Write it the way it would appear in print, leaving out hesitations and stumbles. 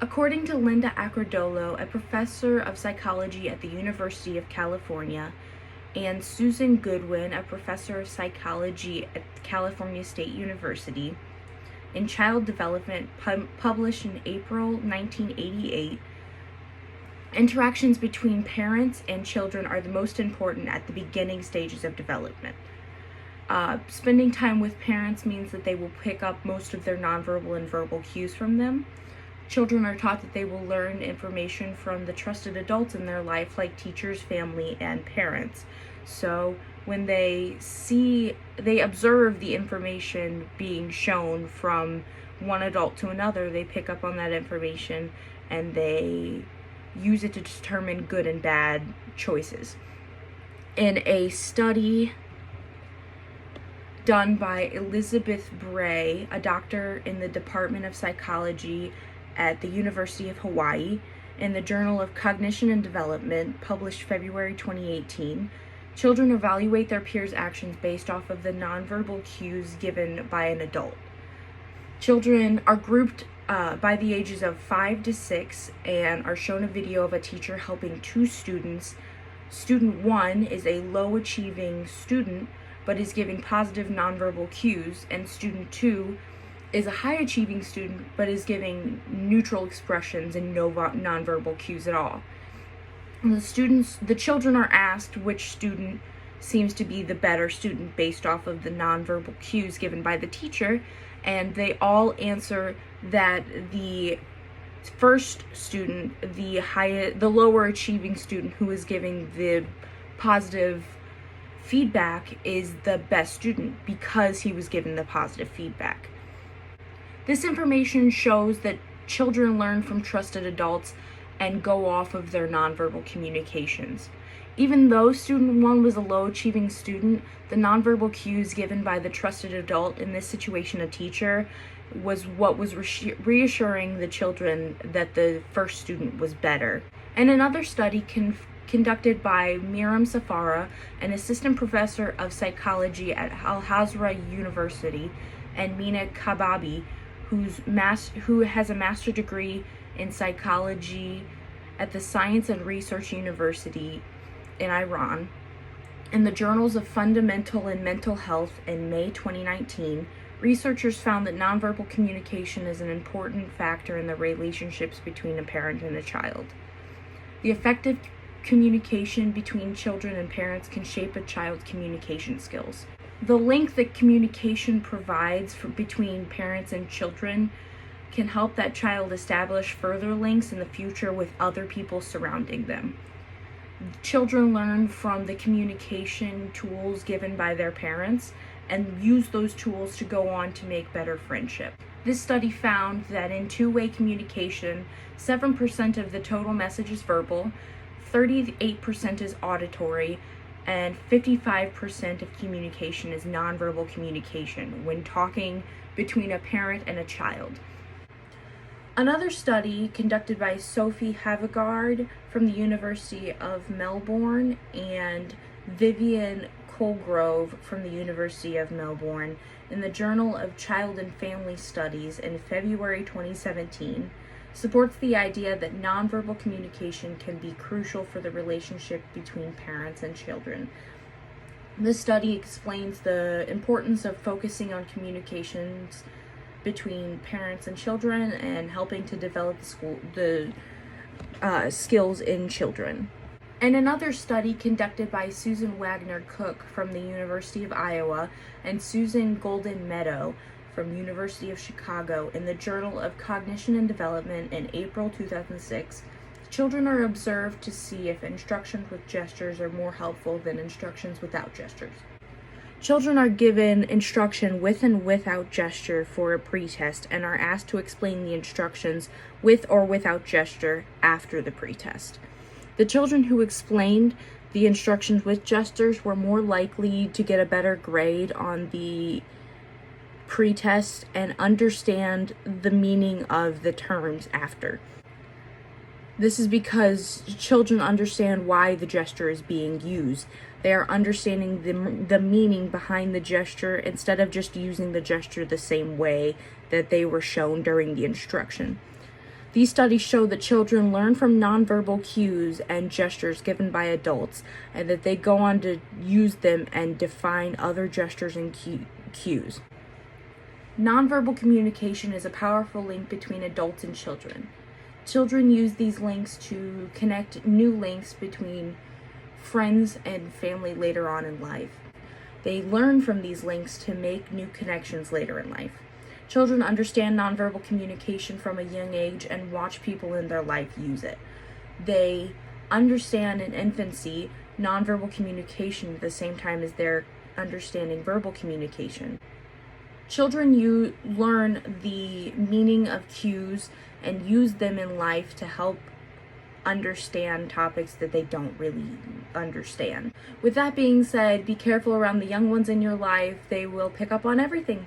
According to Linda Acrodolo, a professor of psychology at the University of California, and Susan Goodwin, a professor of psychology at California State University, in Child Development, published in April 1988, interactions between parents and children are the most important at the beginning stages of development. Spending time with parents means that they will pick up most of their nonverbal and verbal cues from them. Children are taught that they will learn information from the trusted adults in their life, like teachers, family, and parents. So when they observe the information being shown from one adult to another, they pick up on that information and they use it to determine good and bad choices. In a study done by Elizabeth Bray, a doctor in the Department of Psychology at the University of Hawaii, in the Journal of Cognition and Development, published February 2018, children evaluate their peers' actions based off of the nonverbal cues given by an adult. Children are grouped by the ages of 5 to 6 and are shown a video of a teacher helping two students. Student 1 is a low-achieving student but is giving positive nonverbal cues, and student 2 is a high-achieving student but is giving neutral expressions and no nonverbal cues at all. The children are asked which student seems to be the better student based off of the nonverbal cues given by the teacher, and they all answer that the first student, the lower achieving student who is giving the positive feedback, is the best student because he was given the positive feedback. This information shows that children learn from trusted adults and go off of their nonverbal communications. Even though student 1 was a low-achieving student, the nonverbal cues given by the trusted adult, in this situation a teacher, was what was reassuring the children that the first student was better. And another study conducted by Miriam Safara, an assistant professor of psychology at Al-Azhar University, and Mina Kababi, who has a master's degree in psychology at the Science and Research University in Iran, in the Journals of Fundamental and Mental Health in May 2019, researchers found that nonverbal communication is an important factor in the relationships between a parent and a child. The effective communication between children and parents can shape a child's communication skills. The link that communication provides between parents and children can help that child establish further links in the future with other people surrounding them. Children learn from the communication tools given by their parents and use those tools to go on to make better friendship. This study found that in two-way communication, 7% of the total message is verbal, 38% is auditory, and 55% of communication is nonverbal communication when talking between a parent and a child. Another study conducted by Sophie Havegard from the University of Melbourne and Vivian Colgrove from the University of Melbourne in the Journal of Child and Family Studies in February 2017 supports the idea that nonverbal communication can be crucial for the relationship between parents and children. This study explains the importance of focusing on communications between parents and children and helping to develop the skills in children. And another study conducted by Susan Wagner Cook from the University of Iowa and Susan Golden Meadow from University of Chicago in the Journal of Cognition and Development in April 2006, children are observed to see if instructions with gestures are more helpful than instructions without gestures. Children are given instruction with and without gesture for a pretest and are asked to explain the instructions with or without gesture after the pretest. The children who explained the instructions with gestures were more likely to get a better grade on the pretest and understand the meaning of the terms after. This is because children understand why the gesture is being used. They are understanding the meaning behind the gesture instead of just using the gesture the same way that they were shown during the instruction. These studies show that children learn from nonverbal cues and gestures given by adults, and that they go on to use them and define other gestures and cues. Nonverbal communication is a powerful link between adults and children. Children use these links to connect new links between friends and family later on in life. They learn from these links to make new connections later in life. Children understand nonverbal communication from a young age and watch people in their life use it. They understand in infancy nonverbal communication at the same time as they're understanding verbal communication. Children learn the meaning of cues and use them in life to help understand topics that they don't really understand. With that being said, be careful around the young ones in your life. They will pick up on everything.